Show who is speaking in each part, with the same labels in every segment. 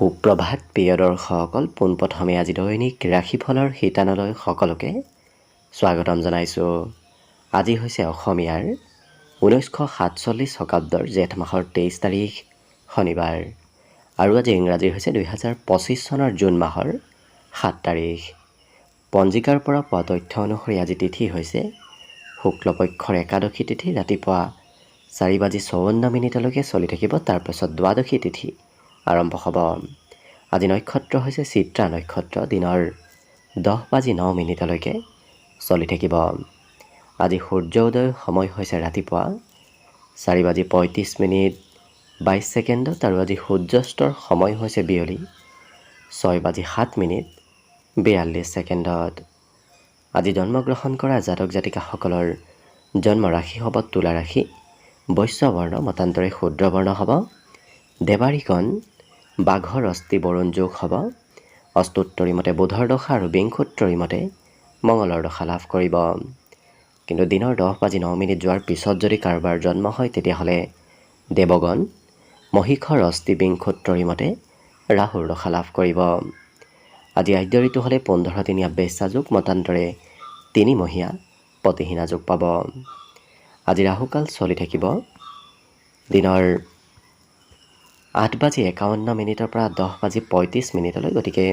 Speaker 1: সুপ্ৰভাত প্ৰিয় দৰ্শকসকল, পোনপ্ৰথমে আজি দৈনিক ৰাশিফলৰ শিতানলৈ সকলোকে স্বাগতম জনাইছোঁ। আজি হৈছে অসমীয়াৰ 1947 শকাব্দৰ জেঠ মাহৰ 23 তাৰিখ শনিবাৰ আৰু আজি ইংৰাজীৰ হৈছে 2025 চনৰ জুন মাহৰ 7 তাৰিখ। পঞ্জিকাৰ পৰা পোৱা তথ্য অনুসৰি আজি তিথি হৈছে শুক্লপক্ষৰ একাদশী তিথি, ৰাতিপুৱা 4:54 চলি থাকিব। তাৰপাছত দ্বাদশী তিথি আৰম্ভ হ'ব। আজি নক্ষত্ৰ হৈছে চিত্ৰা নক্ষত্ৰ, দিনৰ 10:09 চলি থাকিব। আজি সূৰ্য উদয়ৰ সময় হৈছে ৰাতিপুৱা 4:35:22 আৰু আজি সূৰ্যাস্তৰ সময় হৈছে বিয়লি 6:07:42। আজি জন্মগ্ৰহণ কৰা জাতক জাতিকাসকলৰ জন্ম ৰাশি হ'ব তুলা ৰাশি, বৈশ্য বৰ্ণ মতান্তৰে শূদ্ৰ বৰ্ণ হ'ব। দেৱাৰীগণ বাঘৰ অস্থি বৰুণ যোগ হ'ব। অস্তোত্তৰী মতে বুধৰ দশা আৰু বিংশোত্তৰী মতে মঙলৰ দশা লাভ কৰিব। কিন্তু দিনৰ 10:09 যোৱাৰ পিছত যদি কাৰোবাৰ জন্ম হয় তেতিয়াহ'লে দেৱগণ মহিষৰ অস্থি বিংশোত্তৰী মতে ৰাহুৰ দশা লাভ কৰিব। আজি আদ্য ঋতু হ'লে 15 বেশ্যা যোগ মতান্তৰে 3 মহীয়া পতিহীনা যোগ পাব। আজি ৰাহুকাল চলি থাকিব দিনৰ 8:51 পৰা 10:35। গতিকে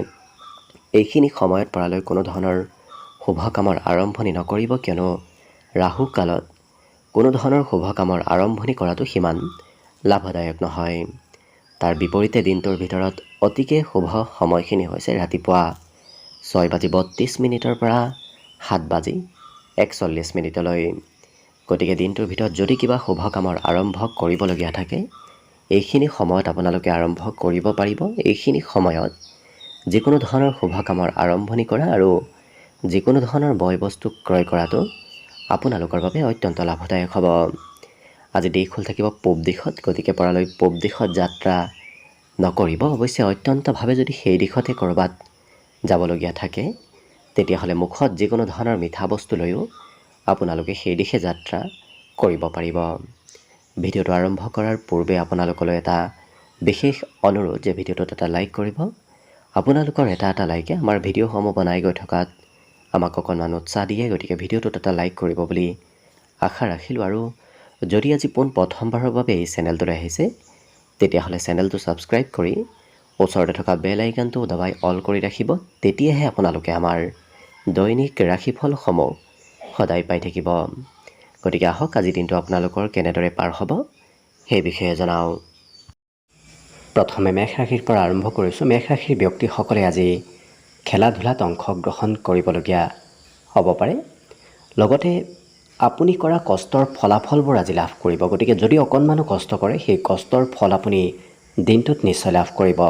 Speaker 1: এইখিনি সময়ত পৰালৈ কোনো ধৰণৰ শুভ কামৰ আৰম্ভণি নকৰিব, কিয়নো ৰাহু কালত কোনো ধৰণৰ শুভ কামৰ আৰম্ভণি কৰাটো সিমান লাভদায়ক নহয়। তাৰ বিপৰীতে দিনটোৰ ভিতৰত অতিকে শুভ সময়খিনি হৈছে ৰাতিপুৱা 6:32 পৰা 7:41। গতিকে দিনটোৰ ভিতৰত যদি কিবা শুভ কামৰ আৰম্ভ কৰিবলগীয়া থাকে এইখিনি সময়ত আপোনালোকে আৰম্ভ কৰিব পাৰিব। এইখিনি সময়ত যিকোনো ধৰণৰ শুভ কামৰ আৰম্ভণি কৰা আৰু যিকোনো ধৰণৰ বয় বস্তু ক্ৰয় কৰাটো আপোনালোকৰ বাবে অত্যন্ত লাভদায়ক হ'ব। আজি দিশ হ'ল থাকিব পূব দিশত, গতিকে পৰালৈ পূব দিশত যাত্ৰা নকৰিব। অৱশ্যে অত্যন্তভাৱে যদি সেই দিশতে ক'ৰবাত যাবলগীয়া থাকে তেতিয়াহ'লে মুখত যিকোনো ধৰণৰ মিঠা বস্তু লৈও আপোনালোকে সেই দিশে যাত্ৰা কৰিব পাৰিব। ভিডিঅ'টো আৰম্ভ কৰাৰ পূৰ্বে আপোনালোকলৈ এটা বিশেষ অনুৰোধ যে ভিডিঅ'টোত এটা লাইক কৰিব। আপোনালোকৰ এটা লাইকে আমাৰ ভিডিঅ'সমূহ বনাই গৈ থকাত আমাক অকণমান উৎসাহ দিয়ে। গতিকে ভিডিঅ'টোত এটা লাইক কৰিব বুলি আশা ৰাখিলোঁ। আৰু যদি আজি প্ৰথমবাৰৰ বাবে এই চেনেলটোলৈ আহিছে তেতিয়াহ'লে চেনেলটো ছাবস্ক্ৰাইব কৰি ওচৰতে থকা বেল আইকনটো দবাই অল কৰি ৰাখিব। তেতিয়াহে আপোনালোকে আমাৰ দৈনিক ৰাশিফলসমূহ সদায় পাই থাকিব। গতিকে আহক আজি দিনটো আপোনালোকৰ কেনেদৰে পাৰ হ'ব সেই বিষয়ে জনাওঁ। প্ৰথমে মেষ ৰাশিৰ পৰা আৰম্ভ কৰিছোঁ। মেষ ৰাশিৰ ব্যক্তিসকলে আজি খেলা ধূলাত অংশগ্ৰহণ কৰিবলগীয়া হ'ব পাৰে। লগতে আপুনি কৰা কষ্টৰ ফলাফলবোৰ আজি লাভ কৰিব। গতিকে যদি অকণমানো কষ্ট কৰে সেই কষ্টৰ ফল আপুনি দিনটোত নিশ্চয় লাভ কৰিব।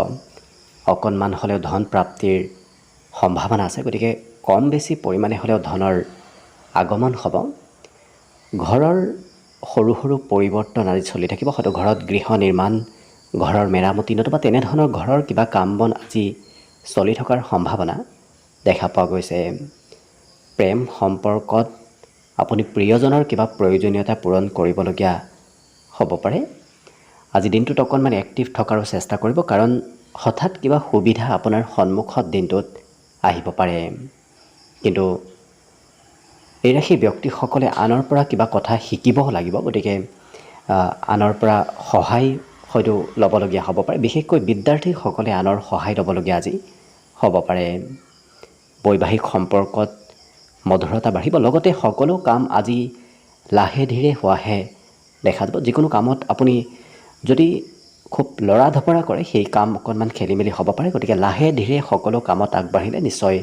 Speaker 1: অকণমান হ'লেও ধন প্ৰাপ্তিৰ সম্ভাৱনা আছে, গতিকে কম বেছি পৰিমাণে হ'লেও ধনৰ আগমন হ'ব। ঘৰৰ সৰু সৰু পৰিৱৰ্তন আজি চলি থাকিব। হয়তো ঘৰত গৃহ নিৰ্মাণ, ঘৰৰ মেৰামতি নতুবা তেনেধৰণৰ ঘৰৰ কিবা কাম বন আজি চলি থকাৰ সম্ভাৱনা দেখা পোৱা গৈছে। প্ৰেম সম্পৰ্কত আপুনি প্ৰিয়জনৰ কিবা প্ৰয়োজনীয়তা পূৰণ কৰিবলগীয়া হ'ব পাৰে। আজি দিনটোত অকণমান এক্টিভ থকাৰো চেষ্টা কৰিব, কাৰণ হঠাৎ কিবা সুবিধা আপোনাৰ সন্মুখত দিনটোত আহিব পাৰে। কিন্তু এই ৰাশি ব্যক্তিসকলে আনৰ পৰা কিবা কথা শিকিব লাগিব। গতিকে আনৰ পৰা সহায় হয়তো ল'বলগীয়া হ'ব পাৰে। বিশেষকৈ বিদ্যাৰ্থীসকলে আনৰ সহায় ল'বলগীয়া আজি হ'ব পাৰে। বৈবাহিক সম্পৰ্কত মধুৰতা বাঢ়িব। লগতে সকলো কাম আজি লাহে ধীৰে হোৱাহে দেখা যাব। যিকোনো কামত আপুনি যদি খুব লৰা ধপৰা কৰে সেই কাম অকণমান খেলি মেলি হ'ব পাৰে। গতিকে লাহে ধীৰে সকলো কামত আগবাঢ়িলে নিশ্চয়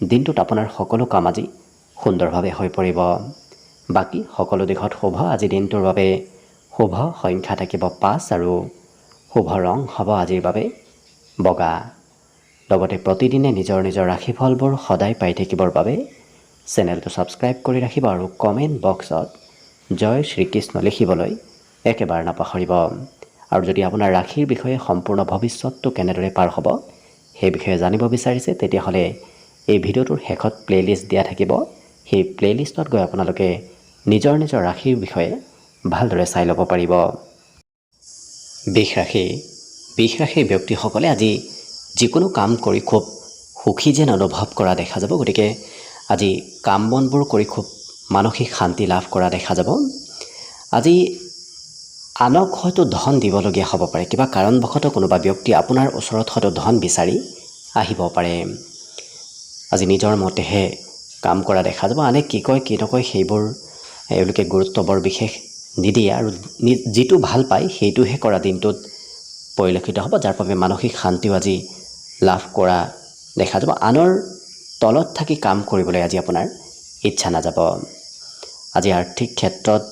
Speaker 1: দিনটোত আপোনাৰ সকলো কাম আজি সুন্দৰভাৱে হৈ পৰিব। বাকী সকলো দিশত শুভ। আজি দিনটোৰ বাবে শুভ সংখ্যা থাকিব 5 আৰু শুভ ৰং হ'ব আজিৰ বাবে বগা। লগতে প্ৰতিদিনে নিজৰ নিজৰ ৰাশিফলবোৰ সদায় পাই থাকিবৰ বাবে চেনেলটো ছাবস্ক্ৰাইব কৰি ৰাখিব আৰু কমেণ্ট বক্সত জয় শ্ৰীকৃষ্ণ লিখিবলৈ একেবাৰে নাপাহৰিব। আৰু যদি আপোনাৰ ৰাশিৰ বিষয়ে সম্পূৰ্ণ ভৱিষ্যতটো কেনেদৰে পাৰ হ'ব সেই বিষয়ে জানিব বিচাৰিছে তেতিয়াহ'লে এই ভিডিঅ'টোৰ শেষত প্লে'লিষ্ট দিয়া থাকিব। সেই প্লে'লিষ্টত গৈ আপোনালোকে নিজৰ নিজৰ ৰাশিৰ বিষয়ে ভালদৰে চাই ল'ব পাৰিব। বৃষ ৰাশি। বৃষ ৰাশিৰ ব্যক্তিসকলে আজি যিকোনো কাম কৰি খুব সুখী যেন অনুভৱ কৰা দেখা যাব। গতিকে আজি কাম বনবোৰ কৰি খুব মানসিক শান্তি লাভ কৰা দেখা যাব। আজি আনক হয়তো ধন দিবলগীয়া হ'ব পাৰে। কিবা কাৰণবশতঃ কোনোবা ব্যক্তি আপোনাৰ ওচৰত হয়তো ধন বিচাৰি আহিব পাৰে। আজি নিজৰ মতেহে কাম কৰা দেখা যাব। আনে কি কয় কি নকয় সেইবোৰ এওঁলোকে গুৰুত্ব বৰ বিশেষ নিদিয়ে আৰু যিটো ভাল পায় সেইটোহে কৰা দিনটোত পৰিলক্ষিত হ'ব, যাৰ বাবে মানসিক শান্তিও আজি লাভ কৰা দেখা যাব। আনৰ তলত থাকি কাম কৰিবলৈ আজি আপোনাৰ ইচ্ছা নাযাব। আজি আৰ্থিক ক্ষেত্ৰত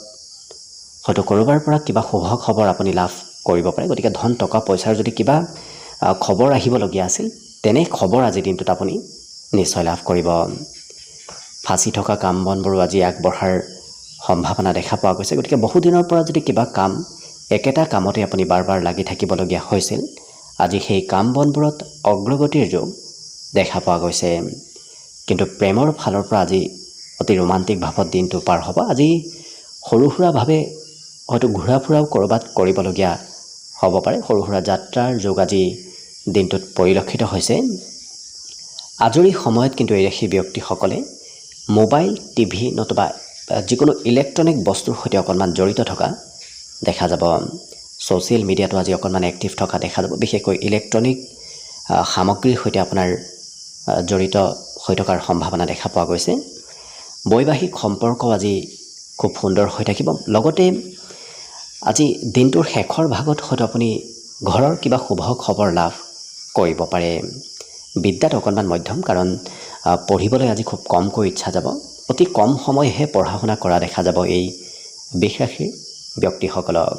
Speaker 1: হয়তো ক'ৰবাৰ পৰা কিবা শুভ খবৰ আপুনি লাভ কৰিব পাৰে। গতিকে ধন টকা পইচাৰ যদি কিবা খবৰ আহিবলগীয়া আছিল, তেনে খবৰ আজিৰ দিনটোত আপুনি নিশ্চয় লাভ কৰিব। ফাঁচি থকা কাম বনবোৰো আজি আগবঢ়াৰ সম্ভাৱনা দেখা পোৱা গৈছে। গতিকে বহুদিনৰ পৰা যদি কিবা কাম একেটা কামতে আপুনি বাৰ বাৰ লাগি থাকিবলগীয়া হৈছিল, আজি সেই কাম বনবোৰত অগ্ৰগতিৰ যোগ দেখা পোৱা গৈছে। কিন্তু প্ৰেমৰ ফালৰ পৰা আজি অতি ৰোমান্টিক ভাৱত দিনটো পাৰ হ'ব। আজি সৰু সুৰাভাৱে হয়তো ঘূৰা ফুৰাও ক'ৰবাত কৰিবলগীয়া হ'ব পাৰে। সৰু সুৰা যাত্ৰাৰ যোগ আজি দিনটোত পৰিলক্ষিত হৈছে। আজৰি সময়ত কিন্তু এই ৰাশিৰ ব্যক্তিসকলে মোবাইল টিভি নতুবা যিকোনো ইলেক্ট্ৰনিক বস্তুৰ সৈতে অকণমান জড়িত থকা দেখা যাব। ছ'চিয়েল মিডিয়াটো আজি অকণমান এক্টিভ থকা দেখা যাব। বিশেষকৈ ইলেক্ট্ৰনিক সামগ্ৰীৰ সৈতে আপোনাৰ জড়িত হৈ থকাৰ সম্ভাৱনা দেখা পোৱা গৈছে। বৈবাহিক সম্পৰ্ক আজি খুব সুন্দৰ হৈ থাকিব। লগতে আজি দিনটোৰ শেষৰ ভাগত হয়তো আপুনি ঘৰৰ কিবা শুভ খবৰ লাভ কৰিব পাৰে। বিদ্যাত অকণমান মধ্যম, কাৰণ পঢ়িবলৈ আজি খুব কমকৈ ইচ্ছা যাব। অতি কম সময়হে পঢ়া শুনা কৰা দেখা যাব এই বৃষ ৰাশিৰ ব্যক্তিসকলক।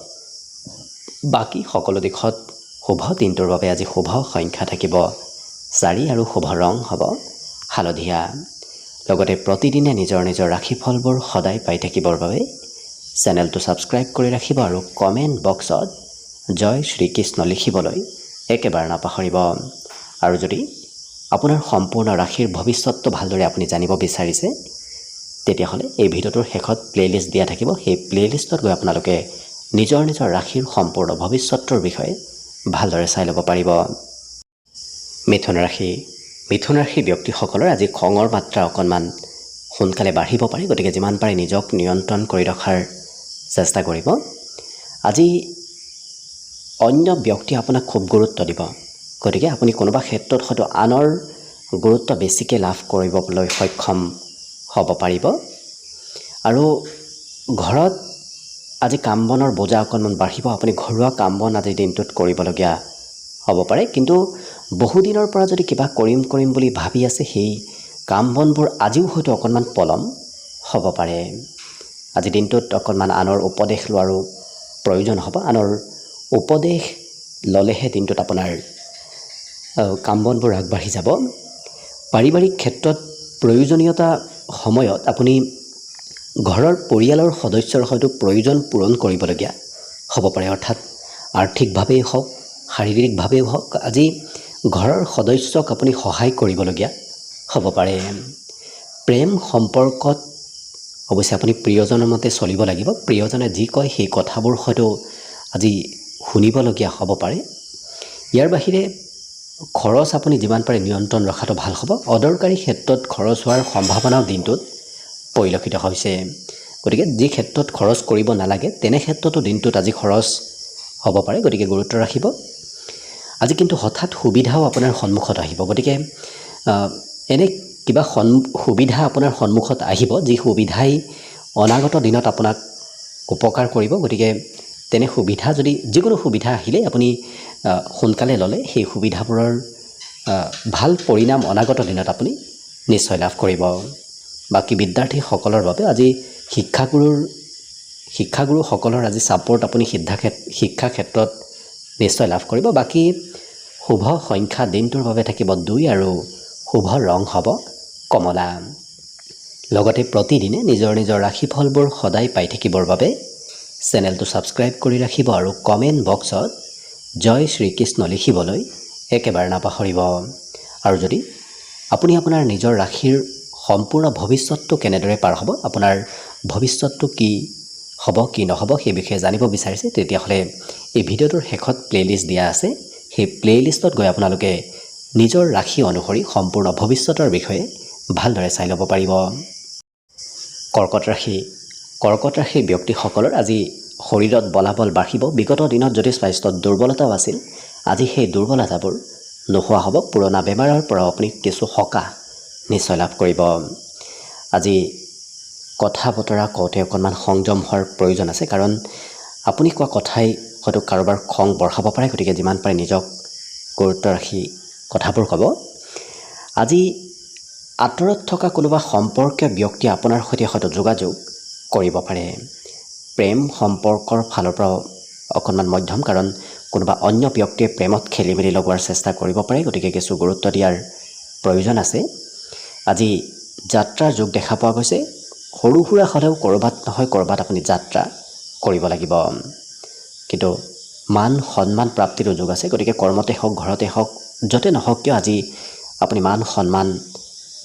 Speaker 1: বাকী সকলো দিশত শুভ দিনটোৰ বাবে আজি শুভ সংখ্যা থাকিব 4 আৰু শুভ ৰং হ'ব হালধীয়া। লগতে প্ৰতিদিনে নিজৰ নিজৰ ৰাশিফলবোৰ সদায় পাই থাকিবৰ বাবে চেনেলটো ছাবস্ক্ৰাইব কৰি ৰাখিব আৰু কমেণ্ট বক্সত জয় শ্ৰীকৃষ্ণ লিখিবলৈ একেবাৰে নাপাহৰিব। আৰু যদি আপোনাৰ সম্পূৰ্ণ ৰাশিৰ ভৱিষ্যতটো ভালদৰে আপুনি জানিব বিচাৰিছে, তেতিয়াহ'লে এই ভিডিঅ'টোৰ শেষত প্লে'লিষ্ট দিয়া থাকিব। সেই প্লে'লিষ্টত গৈ আপোনালোকে নিজৰ নিজৰ ৰাশিৰ সম্পূৰ্ণ ভৱিষ্যতৰ বিষয়ে ভালদৰে চাই ল'ব পাৰিব। মিথুন ৰাশি ব্যক্তিসকলৰ আজি খঙৰ মাত্ৰা অকণমান সোনকালে বাঢ়িব পাৰে। গতিকে যিমান পাৰে নিজক নিয়ন্ত্ৰণ কৰি ৰখাৰ চেষ্টা কৰিব। আজি অন্য ব্যক্তি আপোনাক খুব গুৰুত্ব দিব। গতিকে আপুনি কোনোবা ক্ষেত্ৰত হয়তো আনৰ গুৰুত্ব বেছিকৈ লাভ কৰিবলৈ সক্ষম হ'ব পাৰিব। আৰু ঘৰত আজি কাম বনৰ বোজা অকণমান বাঢ়িব। আপুনি ঘৰুৱা কাম বন আজিৰ দিনটোত কৰিবলগীয়া হ'ব পাৰে। কিন্তু বহুদিনৰ পৰা যদি কিবা কৰিম বুলি ভাবি আছে, সেই কাম বনবোৰ আজিও হয়তো অকণমান পলম হ'ব পাৰে। আজিৰ দিনটোত অকণমান আনৰ উপদেশ লোৱাৰো প্ৰয়োজন হ'ব। আনৰ উপদেশ ল'লেহে দিনটোত আপোনাৰ কাম বনবোৰ আগবাঢ়ি যাব। পাৰিবাৰিক ক্ষেত্ৰত প্ৰয়োজনীয়তা সময়ত আপুনি ঘৰৰ পৰিয়ালৰ সদস্যৰ হয়তো প্ৰয়োজন পূৰণ কৰিবলগীয়া হ'ব পাৰে। অৰ্থাৎ আৰ্থিকভাৱেই হওক, শাৰীৰিকভাৱেই হওক, আজি ঘৰৰ সদস্যক আপুনি সহায় কৰিবলগীয়া হ'ব পাৰে। প্ৰেম সম্পৰ্কত অৱশ্যে আপুনি প্ৰিয়জনৰ মতে চলিব লাগিব। প্ৰিয়জনে যি কয় সেই কথাবোৰ হয়তো আজি শুনিবলগীয়া হ'ব পাৰে। ইয়াৰ বাহিৰে খৰচ আপুনি যিমান পাৰে নিয়ন্ত্ৰণ ৰখাটো ভাল হ'ব। অদৰকাৰী ক্ষেত্ৰত খৰচ হোৱাৰ সম্ভাৱনাও দিনটোত পৰিলক্ষিত হৈছে। গতিকে যি ক্ষেত্ৰত খৰচ কৰিব নালাগে তেনে ক্ষেত্ৰতো দিনটোত আজি খৰচ হ'ব পাৰে। গতিকে গুৰুত্ব ৰাখিব। আজি কিন্তু হঠাৎ সুবিধাও আপোনাৰ সন্মুখত আহিব। গতিকে এনে কিবা সুবিধা আপোনাৰ সন্মুখত আহিব, যি সুবিধাই অনাগত দিনত আপোনাক উপকাৰ কৰিব। গতিকে তেনে সুবিধা যদি যিকোনো সুবিধা আহিলে আপুনি সোনকালে ল'লে সেই সুবিধাবোৰৰ ভাল পৰিণাম অনাগত দিনত আপুনি নিশ্চয় লাভ কৰিব। বাকী বিদ্যাৰ্থীসকলৰ বাবে আজি শিক্ষাগুৰুসকলৰ আজি ছাপোৰ্ট আপুনি শিক্ষা ক্ষেত্ৰত নিশ্চয় লাভ কৰিব। বাকী শুভ সংখ্যা দিনটোৰ বাবে থাকিব 2 আৰু শুভ ৰং হ'ব কমলা। লগতে প্ৰতিদিনে নিজৰ নিজৰ ৰাশিফলবোৰ সদায় পাই থাকিবৰ বাবে চেনেলটো ছাবস্ক্ৰাইব কৰি ৰাখিব আৰু কমেণ্ট বক্সত জয় শ্ৰীকৃষ্ণ লিখিবলৈ একেবাৰে নাপাহৰিব। আৰু যদি আপুনি আপোনাৰ নিজৰ ৰাশিৰ সম্পূৰ্ণ ভৱিষ্যতটো কেনেদৰে পাৰ হ'ব, আপোনাৰ ভৱিষ্যতটো কি হ'ব কি নহ'ব সেই বিষয়ে জানিব বিচাৰিছে, তেতিয়াহ'লে এই ভিডিঅ'টোৰ শেষত প্লে'লিষ্ট দিয়া আছে। সেই প্লে'লিষ্টত গৈ আপোনালোকে নিজৰ ৰাশি অনুসৰি সম্পূৰ্ণ ভৱিষ্যতৰ বিষয়ে ভালদৰে চাই ল'ব পাৰিব। কৰ্কট ৰাশি ব্যক্তিসকলৰ আজি শৰীৰত বলাবল বাঢ়িব। বিগত দিনত যদি স্বাস্থ্যত দুৰ্বলতাও আছিল, আজি সেই দুৰ্বলতাবোৰ নোহোৱা হ'ব। পুৰণা বেমাৰৰ পৰা আপুনি কিছু সকাহ নিশ্চয় লাভ কৰিব। আজি কথা বতৰা কওঁতে অকণমান সংযম হোৱাৰ প্ৰয়োজন আছে, কাৰণ আপুনি কোৱা কথাই হয়তো কাৰোবাৰ খং বঢ়াব পাৰে। গতিকে যিমান পাৰে নিজক গুৰুত্ব ৰাখি কথাবোৰ ক'ব। আজি আঁতৰত থকা কোনোবা সম্পৰ্কীয় ব্যক্তিয়ে আপোনাৰ সৈতে হয়তো যোগাযোগ কৰিব পাৰে। প্ৰেম সম্পৰ্কৰ ফালৰ পৰাও অকণমান মধ্যম, কাৰণ কোনোবা অন্য ব্যক্তিয়ে প্ৰেমত খেলি মেলি লগোৱাৰ চেষ্টা কৰিব পাৰে। গতিকে কিছু গুৰুত্ব দিয়াৰ প্ৰয়োজন আছে। আজি যাত্ৰাৰ যোগ দেখা পোৱা গৈছে। সৰু সুৰা হ'লেও ক'ৰবাত নহয় ক'ৰবাত আপুনি যাত্ৰা কৰিব লাগিব। কিন্তু মান সন্মান প্ৰাপ্তিৰো যোগ আছে। গতিকে কৰ্মতে হওক, ঘৰতে হওক, য'তে নহওক কিয় আজি আপুনি মান সন্মান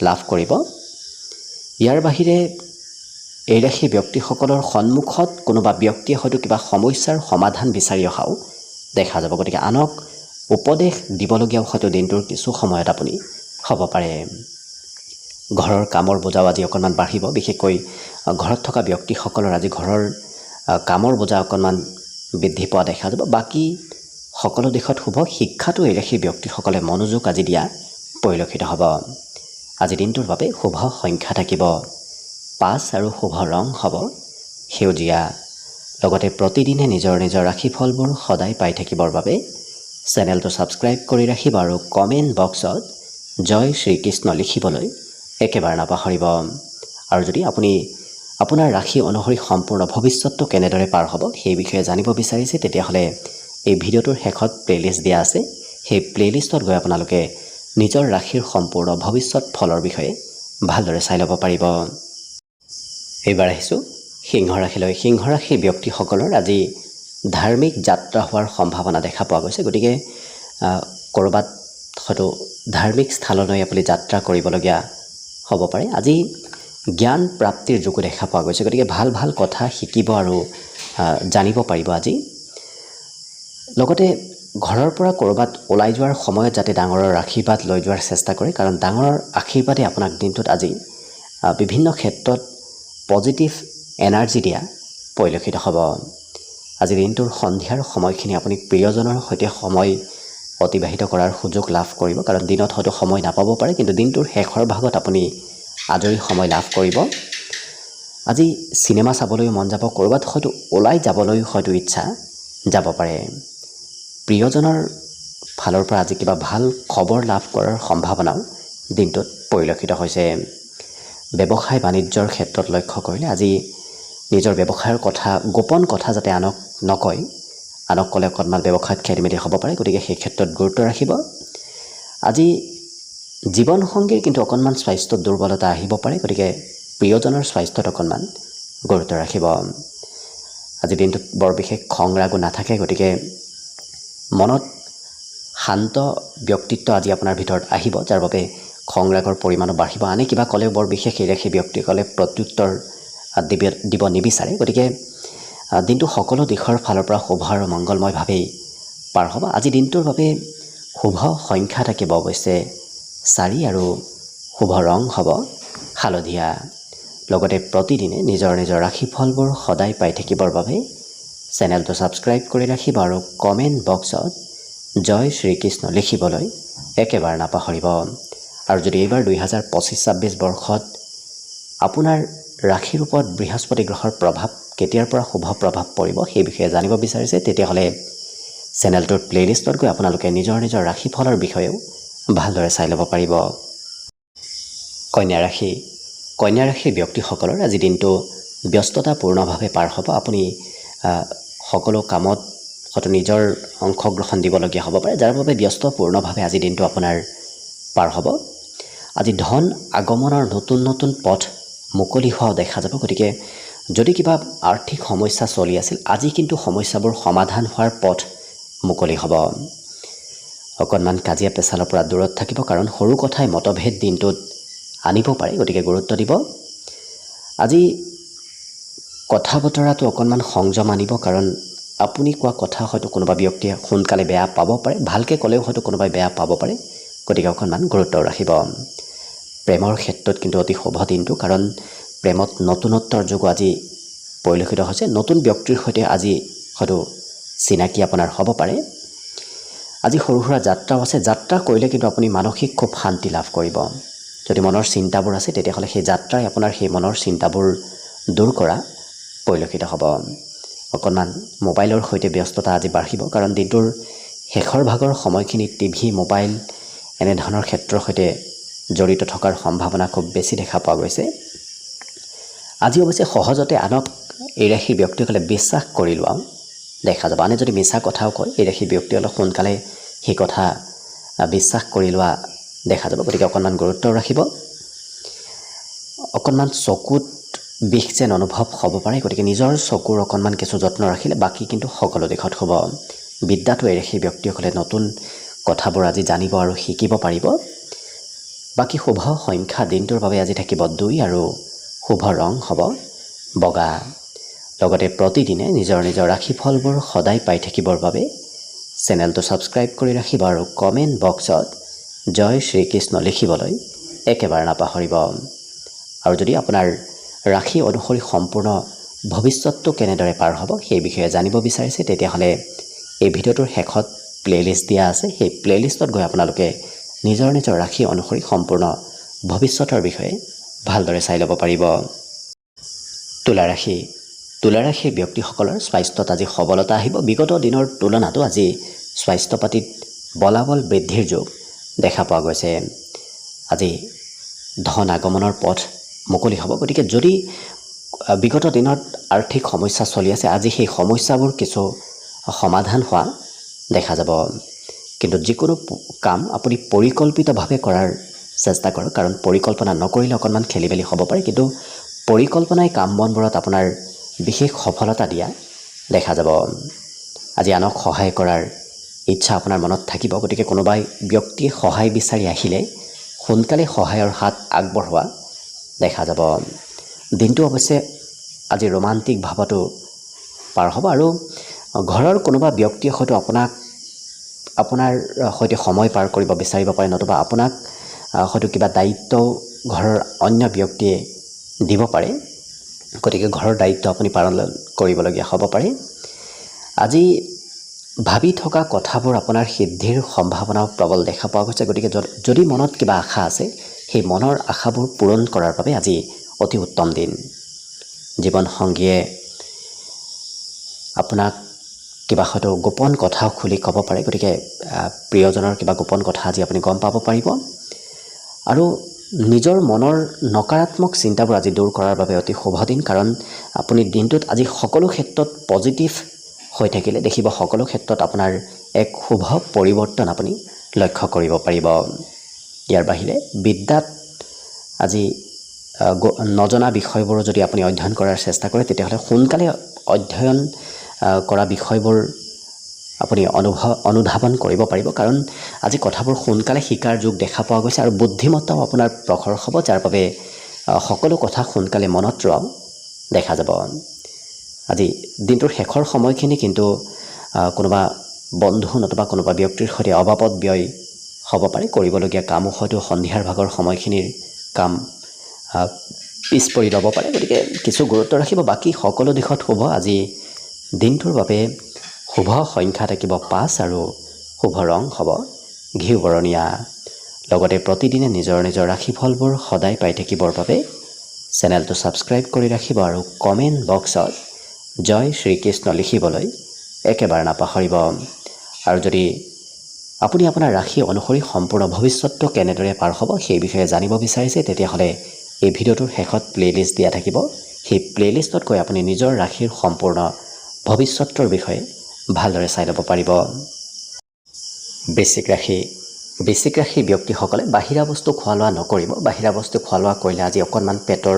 Speaker 1: লাভ কৰিব। ইয়াৰ বাহিৰে এই ৰাশি ব্যক্তিসকলৰ সন্মুখত কোনোবা ব্যক্তিয়ে হয়তো কিবা সমস্যাৰ সমাধান বিচাৰি অহাও দেখা যাব। গতিকে আনক উপদেশ দিবলগীয়াও হয়তো দিনটোৰ কিছু সময়ত আপুনি হ'ব পাৰে। ঘৰৰ কামৰ বোজাও আজি অকণমান বাঢ়িব। বিশেষকৈ ঘৰত থকা ব্যক্তিসকলৰ আজি ঘৰৰ কামৰ বোজা অকণমান বৃদ্ধি পোৱা দেখা যাব। বাকী সকলো দিশত শুভ। শিক্ষাটো এই ৰাশি ব্যক্তিসকলে মনোযোগ আজি দিয়া পৰিলক্ষিত হ'ব। আজি দিনটোৰ বাবে শুভ সংখ্যা থাকিব 5 আৰু শুভ ৰং হ'ব সেউজীয়া। লগতে প্ৰতিদিনে নিজৰ নিজৰ ৰাশিফলবোৰ সদায় পাই থাকিবৰ বাবে চেনেলটো ছাবস্ক্ৰাইব কৰি ৰাখিব আৰু কমেণ্ট বক্সত জয় শ্ৰীকৃষ্ণ লিখিবলৈ একেবাৰে নাপাহৰিব। আৰু যদি আপুনি আপোনাৰ ৰাশি অনুসৰি সম্পূৰ্ণ ভৱিষ্যতটো কেনেদৰে পাৰ হ'ব সেই বিষয়ে জানিব বিচাৰিছে, তেতিয়াহ'লে এই ভিডিঅ'টোৰ শেষত প্লে'লিষ্ট দিয়া আছে। সেই প্লে'লিষ্টত গৈ আপোনালোকে নিজৰ ৰাশিৰ সম্পূৰ্ণ ভৱিষ্যত ফলৰ বিষয়ে ভালদৰে চাই ল'ব পাৰিব। এইবাৰ আহিছোঁ সিংহ ৰাশিলৈ। সিংহ ৰাশিৰ ব্যক্তিসকলৰ আজি ধাৰ্মিক যাত্ৰা হোৱাৰ সম্ভাৱনা দেখা পোৱা গৈছে। গতিকে ক'ৰবাত হয়তো ধাৰ্মিক স্থানলৈ আপুনি যাত্ৰা কৰিবলগীয়া হ'ব পাৰে। আজি জ্ঞান প্ৰাপ্তিৰ যোগো দেখা পোৱা গৈছে। গতিকে ভাল ভাল কথা শিকিব আৰু জানিব পাৰিব আজি। লগতে ঘৰৰ পৰা ক'ৰবাত ওলাই যোৱাৰ সময়ত যাতে ডাঙৰৰ আশীৰ্বাদ লৈ যোৱাৰ চেষ্টা কৰে, কাৰণ ডাঙৰৰ আশীৰ্বাদে আপোনাক দিনটোত আজি বিভিন্ন ক্ষেত্ৰত পজিটিভ এনাৰ্জি দিয়া পৰিলক্ষিত হ'ব। আজি দিনটোৰ সন্ধিয়াৰ সময়খিনি আপুনি প্ৰিয়জনৰ সৈতে সময় অতিবাহিত কৰাৰ সুযোগ লাভ কৰিব, কাৰণ দিনত হয়তো সময় নাপাব পাৰে, কিন্তু দিনটোৰ শেষৰ ভাগত আপুনি আজৰি সময় লাভ কৰিব। আজি চিনেমা চাবলৈও মন যাব, ক'ৰবাত হয়তো ওলাই যাবলৈও হয়তো ইচ্ছা যাব পাৰে। প্ৰিয়জনৰ ফালৰ পৰা আজি কিবা ভাল খবৰ লাভ কৰাৰ সম্ভাৱনাও দিনটোত পৰিলক্ষিত হৈছে। ব্যৱসায় বাণিজ্যৰ ক্ষেত্ৰত লক্ষ্য কৰিলে আজি নিজৰ ব্যৱসায়ৰ কথা, গোপন কথা যাতে আনক নকয়। আনক ক'লে অকণমান ব্যৱসায়ত খেলি মেলি হ'ব পাৰে। গতিকে সেই ক্ষেত্ৰত গুৰুত্ব ৰাখিব। আজি জীৱনসংগীৰ কিন্তু অকণমান স্বাস্থ্যত দুৰ্বলতা আহিব পাৰে। গতিকে প্ৰিয়জনৰ স্বাস্থ্যত অকণমান গুৰুত্ব ৰাখিব। আজি দিনটোত বৰ বিশেষ খং ৰাগো নাথাকে। গতিকে মনত শান্ত ব্যক্তিত্ব আজি আপোনাৰ ভিতৰত আহিব, যাৰ বাবে খং ৰাগৰ পৰিমাণো বাঢ়িব। আনে কিবা ক'লেও বৰ বিশেষ এই ৰাশি ব্যক্তিসকলে প্ৰত্যুত্তৰ দিব নিবিচাৰে। গতিকে দিনটো সকলো দিশৰ ফালৰ পৰা শুভ আৰু মংগলময়ভাৱেই পাৰ হ'ব। আজি দিনটোৰ বাবে শুভ সংখ্যা থাকিব অৱশ্যে 4 আৰু শুভ ৰং হ'ব হালধীয়া। লগতে প্ৰতিদিনে নিজৰ নিজৰ ৰাশিফলবোৰ সদায় পাই থাকিবৰ বাবে চেনেলটো ছাবস্ক্ৰাইব কৰি ৰাখিব আৰু কমেণ্ট বক্সত জয় শ্ৰীকৃষ্ণ লিখিবলৈ একেবাৰে নাপাহৰিব। আৰু যদি এইবাৰ 2025-26 বৰ্ষত আপোনাৰ ৰাশিৰ ওপৰত বৃহস্পতি গ্ৰহৰ প্ৰভাৱ কেতিয়াৰ পৰা শুভ প্ৰভাৱ পৰিব সেই বিষয়ে জানিব বিচাৰিছে, তেতিয়াহ'লে চেনেলটোৰ প্লে'লিষ্টত গৈ আপোনালোকে নিজৰ নিজৰ ৰাশিফলৰ বিষয়েও ভালদৰে চাই ল'ব পাৰিব। কন্যা ৰাশিৰ ব্যক্তিসকলৰ আজি দিনটো ব্যস্ততাপূৰ্ণভাৱে পাৰ হ'ব। আপুনি সকলো কামত হয়তো নিজৰ অংশগ্ৰহণ দিবলগীয়া হ'ব পাৰে, যাৰ বাবে ব্যস্তপূৰ্ণভাৱে আজি দিনটো আপোনাৰ পাৰ হ'ব। আজি ধন আগমনৰ নতুন নতুন পথ মুকলি হোৱাও দেখা যাব। গতিকে যদি কিবা আৰ্থিক সমস্যা চলি আছিল, আজি কিন্তু সমস্যাবোৰ সমাধান হোৱাৰ পথ মুকলি হ'ব। অকণমান কাজিয়া পেচালৰ পৰা দূৰত থাকিব, কাৰণ সৰু কথাই মতভেদ দিনটোত আনিব পাৰে। গতিকে গুৰুত্ব দিব। আজি কথা বতৰাটো অকণমান সংযম আনিব, কাৰণ আপুনি কোৱা কথা হয়তো কোনোবা ব্যক্তিয়ে সোনকালে বেয়া পাব পাৰে, ভালকৈ ক'লেও হয়তো কোনোবাই বেয়া পাব পাৰে, গতিকে অকণমান গুৰুত্ব ৰাখিব। প্ৰেমৰ ক্ষেত্ৰত কিন্তু অতি শুভ দিনটো, কাৰণ প্ৰেমত নতুনত্বৰ যোগো আজি পৰিলক্ষিত হৈছে। নতুন ব্যক্তিৰ সৈতে আজি হয়তো চিনাকি আপোনাৰ হ'ব পাৰে। আজি সৰু সুৰা যাত্ৰাও আছে, যাত্ৰা কৰিলে কিন্তু আপুনি মানসিক খুব শান্তি লাভ কৰিব। যদি মনৰ চিন্তাবোৰ আছে তেতিয়াহ'লে সেই যাত্ৰাই আপোনাৰ সেই মনৰ চিন্তাবোৰ দূৰ কৰা পৰিলক্ষিত হ'ব। অকণমান মোবাইলৰ সৈতে ব্যস্ততা আজি বাঢ়িব, কাৰণ দিনটোৰ শেষৰ ভাগৰ সময়খিনি টিভি, মোবাইল এনেধৰণৰ ক্ষেত্ৰৰ সৈতে জড়িত থকাৰ সম্ভাৱনা খুব বেছি দেখা পোৱা গৈছে। আজি অৱশ্যে সহজতে আনক এই ৰাশিৰ ব্যক্তিসকলে বিশ্বাস কৰি লোৱা দেখা যাব। আনে যদি মিছা কথাও কয়, এই ৰাশিৰ ব্যক্তি অলপ সোনকালে সেই কথা বিশ্বাস কৰি লোৱা দেখা যাব। গতিকে অকণমান গুৰুত্ব ৰাখিব। অকণমান চকুত বিষ যেন অনুভৱ হ'ব পাৰে, গতিকে নিজৰ চকুৰ অকণমান কিছু যত্ন ৰাখিলে বাকী কিন্তু সকলো দিশত হ'ব। বিদ্যাটো এই ৰাশিৰ ব্যক্তিসকলে নতুন কথাবোৰ আজি জানিব আৰু শিকিব পাৰিব। বাকী শুভ সংখ্যা দিনটোৰ বাবে আজি থাকিব 2 আৰু শুভ ৰং হ'ব বগা। লগতে প্ৰতিদিনে নিজৰ নিজৰ ৰাশিফলবোৰ সদায় পাই থাকিবৰ বাবে চেনেলটো ছাবস্ক্ৰাইব কৰি ৰাখিব আৰু কমেণ্ট বক্সত জয় শ্ৰীকৃষ্ণ লিখিবলৈ একেবাৰে নাপাহৰিব। আৰু যদি আপোনাৰ ৰাশি অনুসৰি সম্পূৰ্ণ ভৱিষ্যতটো কেনেদৰে পাৰ হ'ব সেই বিষয়ে জানিব বিচাৰিছে, তেতিয়াহ'লে এই ভিডিঅ'টোৰ শেষত প্লে'লিষ্ট দিয়া আছে। সেই প্লে'লিষ্টত গৈ আপোনালোকে নিজৰ নিজৰ ৰাশি অনুসৰি সম্পূৰ্ণ ভৱিষ্যতৰ বিষয়ে ভালদৰে চাই ল'ব পাৰিব। তুলা ৰাশি। তুলা ৰাশিৰ ব্যক্তিসকলৰ স্বাস্থ্যত আজি সবলতা আহিব। বিগত দিনৰ তুলনাতো আজি স্বাস্থ্য পাতিত বলাবল বৃদ্ধিৰ যোগ দেখা পোৱা গৈছে। আজি ধন আগমনৰ পথ মুকলি হ'ব। গতিকে যদি বিগত দিনত আৰ্থিক সমস্যা চলি আছে, আজি সেই সমস্যাবোৰ কিছু সমাধান হোৱা দেখা যাব। কিন্তু যিকোনো কাম আপুনি পৰিকল্পিতভাৱে কৰাৰ চেষ্টা কৰক, কাৰণ পৰিকল্পনা নকৰিলে অকণমান খেলি মেলি হ'ব পাৰে, কিন্তু পৰিকল্পনাই কাম বনবোৰত আপোনাৰ বিশেষ সফলতা দিয়া দেখা যাব। আজি আনক সহায় কৰাৰ ইচ্ছা আপোনাৰ মনত থাকিব। গতিকে কোনোবাই ব্যক্তিয়ে সহায় বিচাৰি আহিলে সোনকালে সহায়ৰ হাত আগবঢ়োৱা দেখা যাব। দিনটো অৱশ্যে আজি ৰোমান্টিক ভাৱতো পাৰ হ'ব আৰু ঘৰৰ কোনোবা ব্যক্তিয়ে হয়তো আপোনাৰ সৈতে সময় পাৰ কৰিব বিচাৰিব পাৰে, নতুবা আপোনাক হয়তো কিবা দায়িত্ব ঘৰৰ অন্য ব্যক্তিয়ে দিব পাৰে। গতিকে ঘৰৰ দায়িত্ব আপুনি পালন কৰিবলগীয়া হ'ব পাৰে। আজি ভাবি থকা কথাবোৰ আপোনাৰ সিদ্ধিৰ সম্ভাৱনাও প্ৰবল দেখা পোৱা গৈছে। গতিকে যদি মনত কিবা আশা আছে, সেই মনৰ আশাবোৰ পূৰণ কৰাৰ বাবে আজি অতি উত্তম দিন। জীৱনসংগীয়ে আপোনাক কিবা হয়তো গোপন কথাও খুলি ক'ব পাৰে, গতিকে প্ৰিয়জনৰ কিবা গোপন কথা আজি আপুনি গম পাব পাৰিব। আৰু নিজৰ মনৰ নকাৰাত্মক চিন্তাবোৰ আজি দূৰ কৰাৰ বাবে অতি শুভ দিন, কাৰণ আপুনি দিনটোত আজি সকলো ক্ষেত্ৰত পজিটিভ হৈ থাকিলে দেখিব সকলো ক্ষেত্ৰত আপোনাৰ এক শুভ পৰিৱৰ্তন আপুনি লক্ষ্য কৰিব পাৰিব। ইয়াৰ বাহিৰে বিদ্যাত আজি নজনা বিষয়বোৰ যদি আপুনি অধ্যয়ন কৰাৰ চেষ্টা কৰে, তেতিয়াহ'লে সোনকালে অধ্যয়ন কৰা বিষয়বোৰ আপুনি অনুধাৱন কৰিব পাৰিব, কাৰণ আজি কথাবোৰ সোনকালে শিকাৰ যোগ দেখা পোৱা গৈছে আৰু বুদ্ধিমত্তাও আপোনাৰ প্ৰখৰ হ'ব, যাৰ বাবে সকলো কথা সোনকালে মনত ৰোৱাও দেখা যাব। আজি দিনটোৰ শেষৰ সময়খিনি কিন্তু কোনোবা বন্ধু নতুবা কোনোবা ব্যক্তিৰ সৈতে অবাবত ব্যয় হ'ব পাৰে। কৰিবলগীয়া কামো হয়তো সন্ধিয়াৰ ভাগৰ সময়খিনিৰ কাম পিছ পৰি ৰ'ব পাৰে। গতিকে কিছু গুৰুত্ব ৰাখিব। বাকী সকলো দিশত শুভ। আজি দিনটোৰ বাবে শুভ সংখ্যা থাকিব 5 আৰু শুভ ৰং হ'ব ঘিউ বৰণীয়া। লগতে প্ৰতিদিনে নিজৰ নিজৰ ৰাশিফলবোৰ সদায় পাই থাকিবৰ বাবে চেনেলটো ছাবস্ক্ৰাইব কৰি ৰাখিব আৰু কমেণ্ট বক্সত জয় শ্ৰীকৃষ্ণ লিখিবলৈ একেবাৰে নাপাহৰিব। আৰু যদি আপুনি আপোনাৰ ৰাশি অনুসৰি সম্পূৰ্ণ ভৱিষ্যতটো কেনেদৰে পাৰ হ'ব সেই বিষয়ে জানিব বিচাৰিছে, তেতিয়াহ'লে এই ভিডিঅ'টোৰ শেষত প্লে'লিষ্ট দিয়া থাকিব। সেই প্লে'লিষ্টত গৈ আপুনি নিজৰ ৰাশিৰ সম্পূৰ্ণ ভৱিষ্যতৰ বিষয়ে ভালদৰে চাই ল'ব পাৰিব। বৃশ্চিক ৰাশি। বৃশ্চিক ৰাশিৰ ব্যক্তিসকলে বাহিৰা বস্তু খোৱা লোৱা নকৰিব। বাহিৰা বস্তু খোৱা লোৱা কৰিলে আজি অকণমান পেটৰ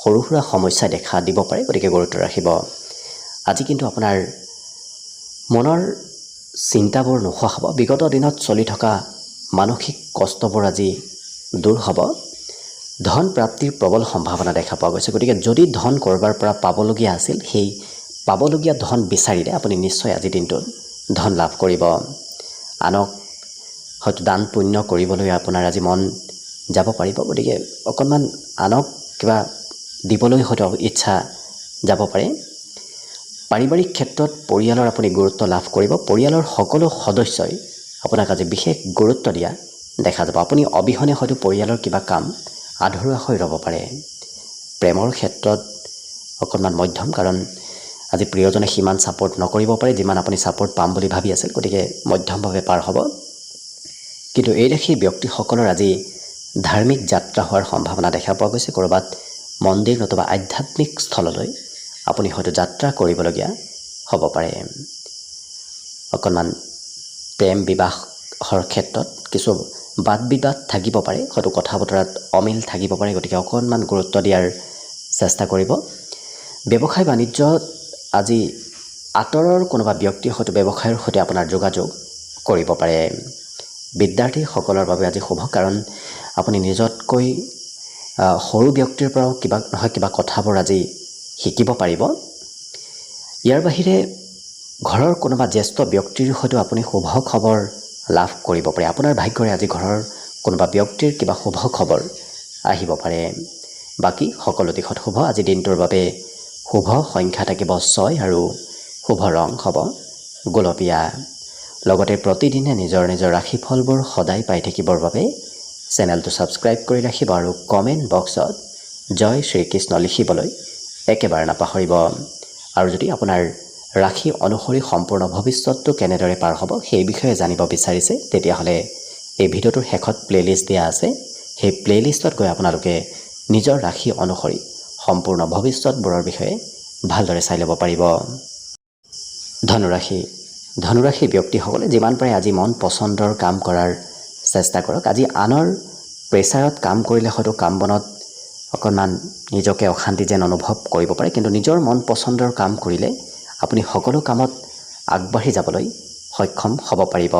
Speaker 1: সৰু সুৰা সমস্যা দেখা দিব পাৰে, গতিকে গুৰুত্ব ৰাখিব। আজি কিন্তু আপোনাৰ মনৰ চিন্তাবোৰ নোহোৱা হ'ব। বিগত দিনত চলি থকা মানসিক কষ্টবোৰ আজি দূৰ হ'ব। ধন প্ৰাপ্তিৰ প্ৰবল সম্ভাৱনা দেখা পোৱা গৈছে। গতিকে যদি ধন ক'ৰবাৰ পৰা পাবলগীয়া আছিল, সেই পাবলগীয়া ধন বিচাৰিলে আপুনি নিশ্চয় আজিৰ দিনটোত ধন লাভ কৰিব। আনক হয়তো দান পুণ্য কৰিবলৈ আপোনাৰ আজি মন যাব পাৰিব, গতিকে অকণমান আনক কিবা দিবলৈ হয়তো ইচ্ছা যাব পাৰে। পাৰিবাৰিক ক্ষেত্ৰত পৰিয়ালৰ আপুনি গুৰুত্ব লাভ কৰিব। পৰিয়ালৰ সকলো সদস্যই আপোনাক আজি বিশেষ গুৰুত্ব দিয়া দেখা যাব। আপুনি অবিহনে হয়তো পৰিয়ালৰ কিবা কাম আধৰুৱা হৈ ৰ'ব পাৰে। প্ৰেমৰ ক্ষেত্ৰত অকণমান মধ্যম, কাৰণ আজি প্ৰিয়জনে সিমান ছাপোৰ্ট নকৰিব পাৰে যিমান আপুনি ছাপোৰ্ট পাম বুলি ভাবি আছিল, গতিকে মধ্যমভাৱে পাৰ হ'ব। কিন্তু এই ৰাশিৰ ব্যক্তিসকলৰ আজি ধাৰ্মিক যাত্ৰা হোৱাৰ সম্ভাৱনা দেখা পোৱা গৈছে। ক'ৰবাত মন্দিৰ নতুবা আধ্যাত্মিক স্থললৈ আপুনি হয়তো যাত্ৰা কৰিবলগীয়া হ'ব পাৰে। অকণমান প্ৰেম বিবাহৰ ক্ষেত্ৰত কিছু বাদ বিবাদ থাকিব পাৰে, হয়তো কথা বতৰাত অমিল থাকিব পাৰে, গতিকে অকণমান গুৰুত্ব দিয়াৰ চেষ্টা কৰিব। ব্যৱসায় বাণিজ্যত আজি আঁতৰৰ কোনোবা ব্যক্তিয়ে হয়তো ব্যৱসায়ৰ সৈতে আপোনাৰ যোগাযোগ কৰিব পাৰে। বিদ্যাৰ্থীসকলৰ বাবে আজি শুভ, কাৰণ আপুনি নিজতকৈ সৰু ব্যক্তিৰ পৰাও কিবা নহয় কিবা কথাবোৰ আজি শিকিব পাৰিব। ইয়াৰ বাহিৰে ঘৰৰ কোনোবা জ্যেষ্ঠ ব্যক্তিৰ সৈতে আপুনি শুভ খবৰ লাভ কৰিব পাৰে। আপোনাৰ ভাগ্যৰে আজি ঘৰৰ কোনোবা ব্যক্তিৰ কিবা শুভ খবৰ আহিব পাৰে। বাকী সকলো দিশত শুভ। আজি দিনটোৰ বাবে শুভ সংখ্যা থাকিব 6 আৰু শুভ ৰং হ'ব গোলপীয়া। লগতে প্ৰতিদিনে নিজৰ নিজৰ ৰাশিফলবোৰ সদায় পাই থাকিবৰ বাবে চেনেলটো ছাবস্ক্ৰাইব কৰি ৰাখিব আৰু কমেণ্ট বক্সত জয় শ্ৰীকৃষ্ণ লিখিবলৈ একেবাৰে নাপাহৰিব। আৰু যদি আপোনাৰ ৰাশি অনুসৰি সম্পূৰ্ণ ভৱিষ্যতটো কেনেদৰে পাৰ হ'ব সেই বিষয়ে জানিব বিচাৰিছে, তেতিয়াহ'লে এই ভিডিঅ'টোৰ শেষত প্লে'লিষ্ট দিয়া আছে। সেই প্লে'লিষ্টত গৈ আপোনালোকে নিজৰ ৰাশি অনুসৰি সম্পূৰ্ণ ভৱিষ্যতবোৰৰ বিষয়ে ভালদৰে চাই ল'ব পাৰিব। ধনুৰাশি। ধনুৰাশি ব্যক্তিসকলে যিমান পাৰে আজি মন পচন্দৰ কাম কৰাৰ চেষ্টা কৰক। আজি আনৰ প্ৰেছাৰত কাম কৰিলে হয়তো কাম বনত অকণমান নিজকে অশান্তি যেন অনুভৱ কৰিব পাৰে, কিন্তু নিজৰ মন পচন্দৰ কাম কৰিলে আপুনি সকলো কামত আগবাঢ়ি যাবলৈ সক্ষম হ'ব পাৰিব।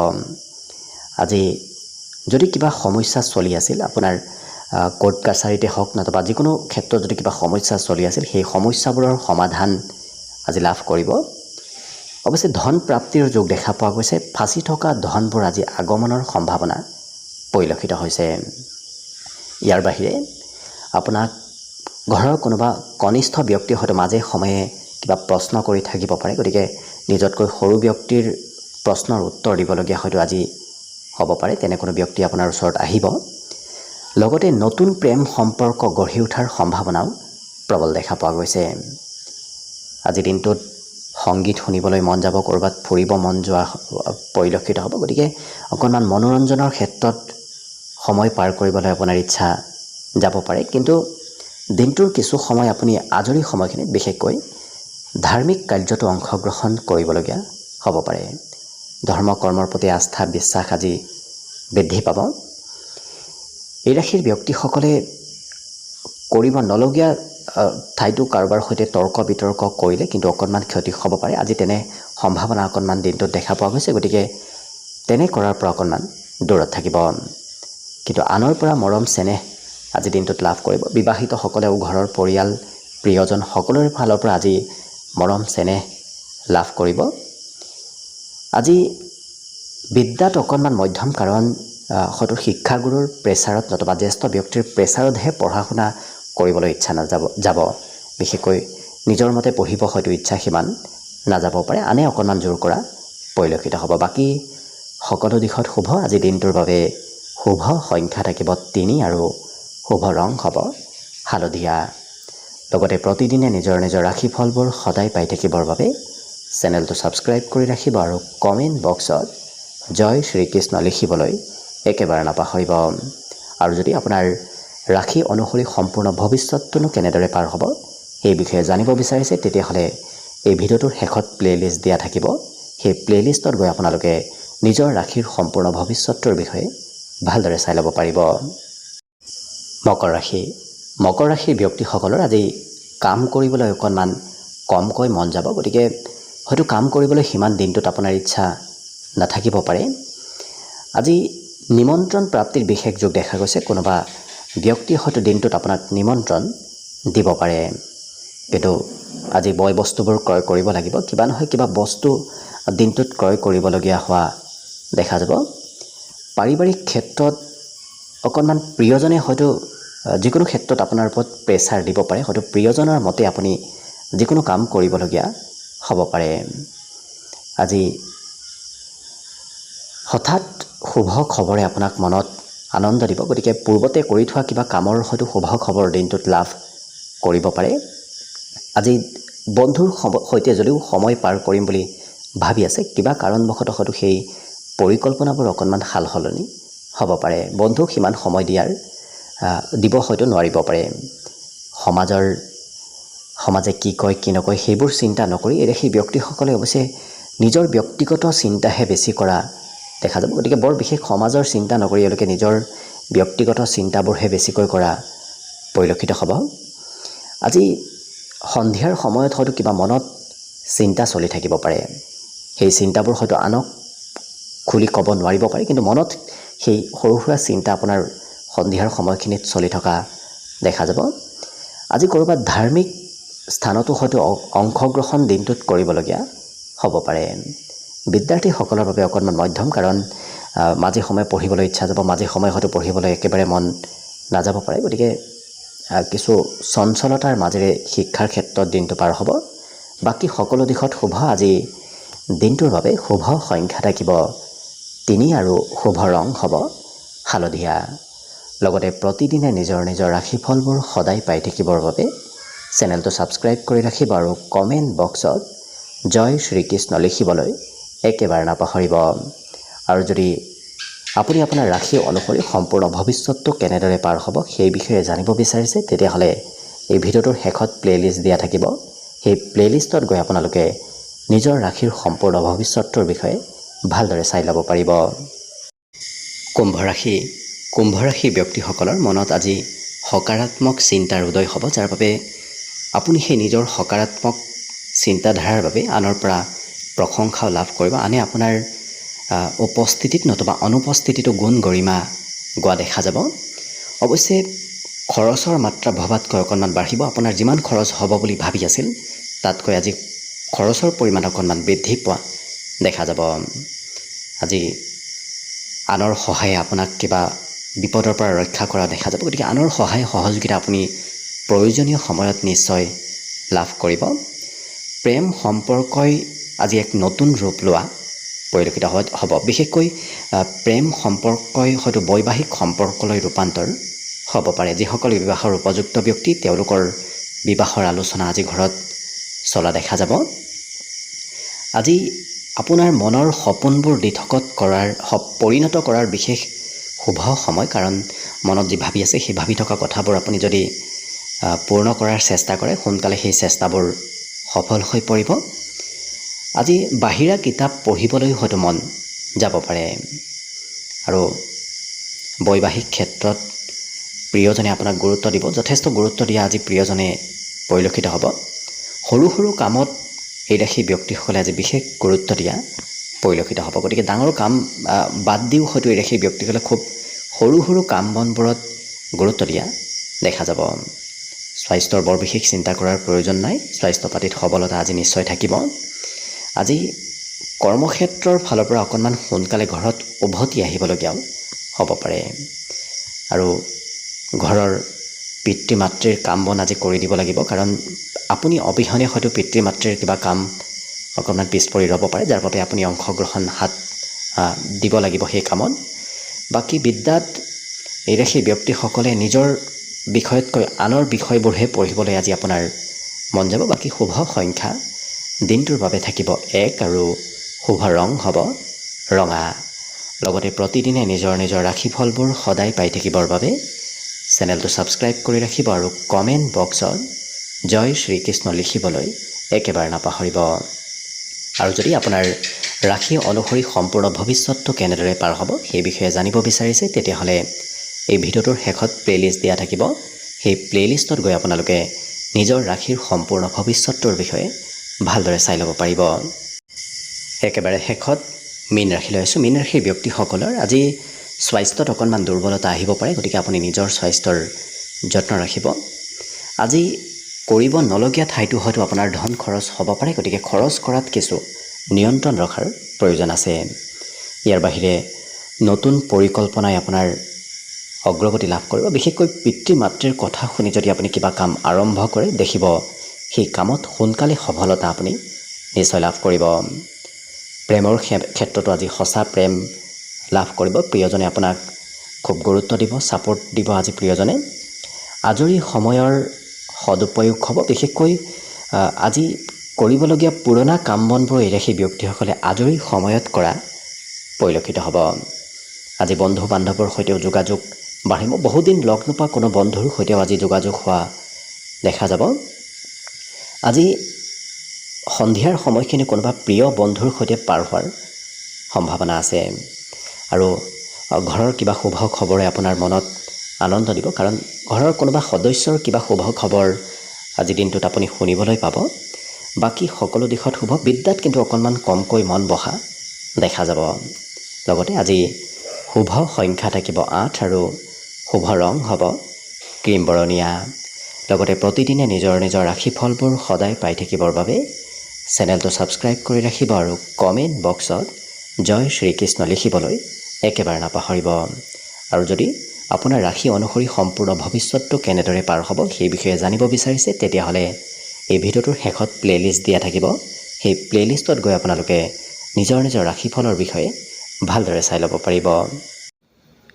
Speaker 1: আজি যদি কিবা সমস্যা চলি আছিল, আপোনাৰ কোৰ্ট কাছাৰীতে হওক নতুবা যিকোনো ক্ষেত্ৰত যদি কিবা সমস্যা চলি আছিল, সেই সমস্যাবোৰৰ সমাধান আজি লাভ কৰিব। অৱশ্যে ধন প্ৰাপ্তিৰ যোগ দেখা পোৱা গৈছে। ফাঁচি থকা ধনবোৰ আজি আগমনৰ সম্ভাৱনা পৰিলক্ষিত হৈছে। ইয়াৰ বাহিৰে আপোনাক ঘৰৰ কোনোবা কনিষ্ঠ ব্যক্তিয়ে হয়তো মাজে সময়ে কিবা প্ৰশ্ন কৰি থাকিব পাৰে, গতিকে নিজতকৈ সৰু ব্যক্তিৰ প্ৰশ্নৰ উত্তৰ দিবলগীয়া হয়তো আজি হ'ব পাৰে। তেনে কোনো ব্যক্তি আপোনাৰ ওচৰত আহিব। লগতে নতুন প্ৰেম সম্পৰ্ক গঢ়ি উঠাৰ সম্ভাৱনাও প্ৰবল দেখা পোৱা গৈছে। আজিৰ দিনটোত সংগীত শুনিবলৈ মন যাব, ক'ৰবাত ফুৰিব মন যোৱা পৰিলক্ষিত হ'ব, গতিকে অকণমান মনোৰঞ্জনৰ ক্ষেত্ৰত সময় পাৰ কৰিবলৈ আপোনাৰ ইচ্ছা যাব পাৰে। কিন্তু দিনটোৰ কিছু সময় আপুনি আজৰি সময়খিনিত বিশেষকৈ ধাৰ্মিক কাৰ্যতো অংশগ্ৰহণ কৰিবলগীয়া হ'ব পাৰে। ধৰ্ম কৰ্মৰ প্ৰতি আস্থা বিশ্বাস আজি বৃদ্ধি পাব। এই ৰাশিৰ ব্যক্তিসকলে কৰিব নলগীয়া ঠাইতো কাৰোবাৰ সৈতে তৰ্ক বিতৰ্ক কৰিলে কিন্তু অকণমান ক্ষতি হ'ব পাৰে। আজি তেনে সম্ভাৱনা অকণমান দিনটোত দেখা পোৱা গৈছে, গতিকে তেনে কৰাৰ পৰা অকণমান দূৰত থাকিব। কিন্তু আনৰ পৰা মৰম চেনেহ আজি দিনটোত লাভ কৰিব। বিবাহিতসকলেও ঘৰৰ পৰিয়াল প্ৰিয়জন সকলোৰে ফালৰ পৰা আজি মৰম চেনেহ লাভ কৰিব। আজি বিদ্যাত অকণমান মধ্যম, কাৰণ হয়তো শিক্ষাগুৰুৰ প্ৰেছাৰত নতুবা জ্যেষ্ঠ ব্যক্তিৰ প্ৰেছাৰতহে পঢ়া শুনা কৰিবলৈ ইচ্ছা যাব। বিশেষকৈ নিজৰ মতে পঢ়িব হয়তো ইচ্ছা সিমান নাযাব পাৰে, আনে অকণমান জোৰ কৰা পৰিলক্ষিত হ'ব। বাকী সকলো দিশত শুভ। আজি দিনটোৰ বাবে শুভ সংখ্যা থাকিব 3 আৰু শুভ ৰং হ'ব হালধীয়া। লগতে প্ৰতিদিনে নিজৰ নিজৰ ৰাশিফলবোৰ সদায় পাই থাকিবৰ বাবে চেনেলটো ছাবস্ক্ৰাইব কৰি ৰাখিব আৰু কমেণ্ট বক্সত জয় শ্ৰীকৃষ্ণ লিখিবলৈ একেবাৰে নাপাহৰিব। আৰু যদি আপোনাৰ ৰাশি অনুসৰি সম্পূৰ্ণ ভৱিষ্যতটোনো কেনেদৰে পাৰ হ'ব সেই বিষয়ে জানিব বিচাৰিছে, তেতিয়াহ'লে এই ভিডিঅ'টোৰ শেষত প্লে'লিষ্ট দিয়া থাকিব। সেই প্লে'লিষ্টত গৈ আপোনালোকে নিজৰ ৰাশিৰ সম্পূৰ্ণ ভৱিষ্যতটোৰ বিষয়ে ভালদৰে চাই ল'ব পাৰিব। মকৰ ৰাশি। মকৰ ৰাশিৰ ব্যক্তিসকলৰ আজি কাম কৰিবলৈ অকণমান কমকৈ মন যাব, গতিকে হয়তো কাম কৰিবলৈ সিমান দিনটোত আপোনাৰ ইচ্ছা নাথাকিব পাৰে। আজি নিমন্ত্ৰণ প্ৰাপ্তিৰ বিশেষ যোগ দেখা গৈছে। কোনোবা ব্যক্তিয়ে হয়তো দিনটোত আপোনাক নিমন্ত্ৰণ দিব পাৰে, কিন্তু আজি বয় বস্তুবোৰ ক্ৰয় কৰিব লাগিব কিবা নহয় কিবা বস্তু দিনটোত ক্ৰয় কৰিবলগীয়া হোৱা দেখা যাব পাৰিবাৰিক ক্ষেত্ৰত অকণমান প্ৰিয়জনে হয়তো যিকোনো ক্ষেত্ৰত আপোনাৰ ওপৰত প্ৰেছাৰ দিব পাৰে হয়তো প্ৰিয়জনৰ মতে আপুনি যিকোনো কাম কৰিবলগীয়া হ'ব পাৰে আজি হঠাৎ শুভ খবৰে আপোনাক মনত আনন্দ দিব গতিকে পূৰ্বতে কৰি থোৱা কিবা কামৰ হয়তো শুভ খবৰ দিনটোত লাভ কৰিব পাৰে আজি বন্ধুৰ সৈতে যদিও সময় পাৰ কৰিম বুলি ভাবি আছে কিবা কাৰণবশতঃ হয়তো সেই পৰিকল্পনাবোৰ অকণমান সাল সলনি হ'ব পাৰে বন্ধুক সিমান সময় দিব হয়তো নোৱাৰিব পাৰে সমাজে কি কয় কি নকয় সেইবোৰ চিন্তা নকৰি সেই ব্যক্তিসকলে অৱশ্যে নিজৰ ব্যক্তিগত চিন্তাহে বেছি কৰা দেখা যাব গতিকে বৰ বিশেষ সমাজৰ চিন্তা নকৰি এওঁলোকে নিজৰ ব্যক্তিগত চিন্তাবোৰহে বেছিকৈ কৰা পৰিলক্ষিত হ'ব আজি সন্ধিয়াৰ সময়ত হয়তো কিবা মনত চিন্তা চলি থাকিব পাৰে সেই চিন্তাবোৰ হয়তো আনক খুলি ক'ব নোৱাৰিব পাৰে কিন্তু মনত সেই সৰু সুৰা চিন্তা আপোনাৰ সন্ধিয়াৰ সময়খিনিত চলি থকা দেখা যাব আজি ক'ৰবাত ধাৰ্মিক স্থানতো হয়তো অংশগ্ৰহণ দিনটোত কৰিবলগীয়া হ'ব পাৰে বিদ্যাৰ্থীসকলৰ বাবে অকণমান মধ্যম কাৰণ মাজে সময়ে পঢ়িবলৈ ইচ্ছা যাব মাজে সময়ে হয়তো পঢ়িবলৈ একেবাৰে মন নাযাব পাৰে গতিকে কিছু চঞ্চলতাৰ মাজেৰে শিক্ষাৰ ক্ষেত্ৰত দিনটো পাৰ হ'ব বাকী সকলো দিশত শুভ আজি দিনটোৰ বাবে শুভ সংখ্যা থাকিব 3 আৰু শুভ ৰং হ'ব হালধীয়া লগতে প্ৰতিদিনে নিজৰ নিজৰ ৰাশিফলবোৰ সদায় পাই থাকিবৰ বাবে চেনেলটো ছাবস্ক্ৰাইব কৰি ৰাখিব আৰু কমেণ্ট বক্সত জয় শ্ৰীকৃষ্ণ লিখিবলৈ একেবাৰে নাপাহৰিব আৰু যদি আপুনি আপোনাৰ ৰাশি অনুসৰি সম্পূৰ্ণ ভৱিষ্যতটো কেনেদৰে পাৰ হ'ব সেই বিষয়ে জানিব বিচাৰিছে তেতিয়াহ'লে এই ভিডিঅ'টোৰ শেষত প্লেলিষ্ট দিয়া থাকিব সেই প্লেলিষ্টত গৈ আপোনালোকে নিজৰ ৰাশিৰ সম্পূৰ্ণ ভৱিষ্যতটোৰ বিষয়ে ভালদৰে চাই ল'ব পাৰিব কুম্ভ ৰাশি ব্যক্তিসকলৰ মনত আজি সকাৰাত্মক চিন্তাৰ উদয় হ'ব যাৰ বাবে আপুনি সেই নিজৰ সকাৰাত্মক চিন্তাধাৰাৰ বাবে আনৰ পৰা প্ৰশংসাও লাভ কৰিব আনে আপোনাৰ উপস্থিতিত নতুবা অনুপস্থিতিটো গুণ গৰিমা গোৱা দেখা যাব অৱশ্যে খৰচৰ মাত্ৰা ভবাতকৈ অকণমান বাঢ়িব আপোনাৰ যিমান খৰচ হ'ব বুলি ভাবি আছিল তাতকৈ আজি খৰচৰ পৰিমাণ অকণমান বৃদ্ধি পোৱা দেখা যাব আজি আনৰ সহায়ে আপোনাক কিবা বিপদৰ পৰা ৰক্ষা কৰা দেখা যাব গতিকে আনৰ সহায় সহযোগিতা আপুনি প্ৰয়োজনীয় সময়ত নিশ্চয় লাভ কৰিব প্ৰেম সম্পৰ্কই আজি এক নতুন ৰূপ লোৱা পৰিলক্ষিত হ'ব বিশেষকৈ প্ৰেম সম্পৰ্কই হয়তো বৈবাহিক সম্পৰ্কলৈ ৰূপান্তৰ হ'ব পাৰে যিসকল বিবাহৰ উপযুক্ত ব্যক্তি তেওঁলোকৰ বিবাহৰ আলোচনা আজি ঘৰত চলা দেখা যাব আজি আপোনাৰ মনৰ সপোনবোৰ দিঠকত পৰিণত কৰাৰ বিশেষ শুভ সময় কাৰণ মনত যি ভাবি আছে সেই ভাবি থকা কথাবোৰ আপুনি যদি পূৰ্ণ কৰাৰ চেষ্টা কৰে সোনকালে সেই চেষ্টাবোৰ সফল হৈ পৰিব আজি বাহিৰা কিতাপ পঢ়িবলৈ হয়তো মন যাব পাৰে আৰু বৈবাহিক ক্ষেত্ৰত প্ৰিয়জনে আপোনাক গুৰুত্ব দিব যথেষ্ট গুৰুত্ব দিয়া আজি প্ৰিয়জনে পৰিলক্ষিত হ'ব সৰু সৰু কামত এই ৰাশি ব্যক্তিসকলে আজি বিশেষ গুৰুত্ব দিয়া পৰিলক্ষিত হ'ব গতিকে ডাঙৰ কাম বাদ দিও হয়তো এই ৰাশি ব্যক্তিসকলে খুব সৰু সৰু কাম বনবোৰত গুৰুত্ব দিয়া দেখা যাব স্বাস্থ্যৰ বৰ বিশেষ চিন্তা কৰাৰ প্ৰয়োজন নাই স্বাস্থ্য পাতিত সবলতা আজি নিশ্চয় থাকিব আজি কৰ্মক্ষেত্ৰৰ ফালৰ পৰা অকণমান সোনকালে ঘৰত উভতি আহিবলগীয়াও হ'ব পাৰে আৰু ঘৰৰ পিতৃ মাতৃৰ কাম বন আজি কৰি দিব লাগিব কাৰণ আপুনি অবিহনে হয়তো পিতৃ মাতৃৰ কিবা কাম অকণমান পিছ পৰি ৰ'ব পাৰে যাৰ বাবে আপুনি অংশগ্ৰহণ দিব লাগিব সেই কামত বাকী বিদ্যাত এই ৰাশি ব্যক্তিসকলে নিজৰ বিষয়তকৈ আনৰ বিষয়বোৰহে পঢ়িবলৈ আজি আপোনাৰ মন যাব বাকী শুভ সংখ্যা দিনটোৰ বাবে থাকিব 1 আৰু শুভ ৰং হ'ব ৰঙা লগতে প্ৰতিদিনে নিজৰ নিজৰ ৰাশিফলবোৰ সদায় পাই থাকিবৰ বাবে চেনেলটো ছাবস্ক্ৰাইব কৰি ৰাখিব আৰু কমেণ্ট বক্সত জয় শ্ৰীকৃষ্ণ লিখিবলৈ একেবাৰে নাপাহৰিব আৰু যদি আপোনাৰ ৰাশি অনুসৰি সম্পূৰ্ণ ভৱিষ্যতটো কেনেদৰে পাৰ হ'ব সেই বিষয়ে জানিব বিচাৰিছে তেতিয়াহ'লে এই ভিডিঅ'টোৰ শেষত প্লেলিষ্ট দিয়া থাকিব সেই প্লেলিষ্টত গৈ আপোনালোকে নিজৰ ৰাশিৰ সম্পূৰ্ণ ভৱিষ্যতটোৰ বিষয়ে ভালদৰে চাই ল'ব পাৰিব একেবাৰে শেষত মীন ৰাশিলৈ আছোঁ মীন ৰাশিৰ ব্যক্তিসকলৰ আজি স্বাস্থ্যত অকণমান দুৰ্বলতা আহিব পাৰে গতিকে আপুনি নিজৰ স্বাস্থ্যৰ যত্ন ৰাখিব আজি কৰিব নলগীয়া ঠাইতো হয়তো আপোনাৰ ধন খৰচ হ'ব পাৰে, গতিকে খৰচ কৰাত কিছু নিয়ন্ত্ৰণ ৰখাৰ প্ৰয়োজন আছে। ইয়াৰ বাহিৰে নতুন পৰিকল্পনাই আপোনাৰ অগ্ৰগতি লাভ কৰিব। বিশেষকৈ পিতৃ মাতৃৰ কথা শুনি যদি আপুনি কিবা কাম আৰম্ভ কৰে, দেখিব সেই কামত সোনকালে সফলতা আপুনি নিশ্চয় লাভ কৰিব। প্ৰেমৰ ক্ষেত্ৰতো আজি সঁচা প্ৰেম লাভ কৰিব। প্ৰিয়জনে আপোনাক খুব গুৰুত্ব দিব, ছাপোৰ্ট দিব আজি প্ৰিয়জনে। আজৰি সময়ৰ সদুপয়োগ হ'ব। বিশেষকৈ আজি কৰিবলগীয়া পুৰণা কাম বনবোৰ এৰি সেই ব্যক্তিসকলে আজৰি সময়ত কৰা পৰিলক্ষিত হ'ব। আজি বন্ধু বান্ধৱৰ সৈতেও যোগাযোগ বাঢ়িব। বহুদিন লগ নোপোৱা কোনো বন্ধুৰ সৈতেও আজি যোগাযোগ হোৱা দেখা যাব। আজি সন্ধিয়াৰ সময়খিনি কোনোবা প্ৰিয় বন্ধুৰ সৈতে পাৰ হোৱাৰ সম্ভাৱনা আছে। আৰু ঘৰৰ কিবা শুভ খবৰে আপোনাৰ মনত আনন্দ দিব, কাৰণ ঘৰৰ কোনোবা সদস্যৰ কিবা শুভ খবৰ আজি দিনটোত আপুনি শুনিবলৈ পাব। বাকী সকলো দিশত শুভ। বিদ্যাত কিন্তু অকণমান কমকৈ মন বহা দেখা যাব। লগতে আজি শুভ সংখ্যা থাকিব 8 আৰু শুভ ৰং হ'ব ক্ৰীম বৰণীয়া। লগতে প্ৰতিদিনে নিজৰ নিজৰ ৰাশিফলবোৰ সদায় পাই থাকিবৰ বাবে চেনেলটো ছাবস্ক্ৰাইব কৰি ৰাখিব আৰু কমেণ্ট বক্সত জয় শ্ৰীকৃষ্ণ লিখিবলৈ একেবাৰে নাপাহৰিব। আৰু যদি আপোনাৰ ৰাশি অনুসৰি সম্পূৰ্ণ ভৱিষ্যতটো কেনেদৰে পাৰ হ'ব সেই বিষয়ে জানিব বিচাৰিছে, তেতিয়াহ'লে এই ভিডিঅ'টোৰ শেষত প্লে'লিষ্ট দিয়া থাকিব। সেই প্লে'লিষ্টত গৈ আপোনালোকে নিজৰ নিজৰ ৰাশিফলৰ বিষয়ে ভালদৰে চাই ল'ব পাৰিব।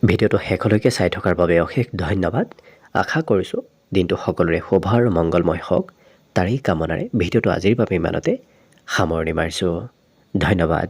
Speaker 1: ভিডিঅ'টো শেষলৈকে চাই থকাৰ বাবে অশেষ ধন্যবাদ। আশা কৰিছোঁ দিনটো সকলোৰে শুভ আৰু মংগলময় হওক, তাৰেই কামনাৰে ভিডিঅ'টো আজিৰ বাবে ইমানতে সামৰণি মাৰিছোঁ। ধন্যবাদ।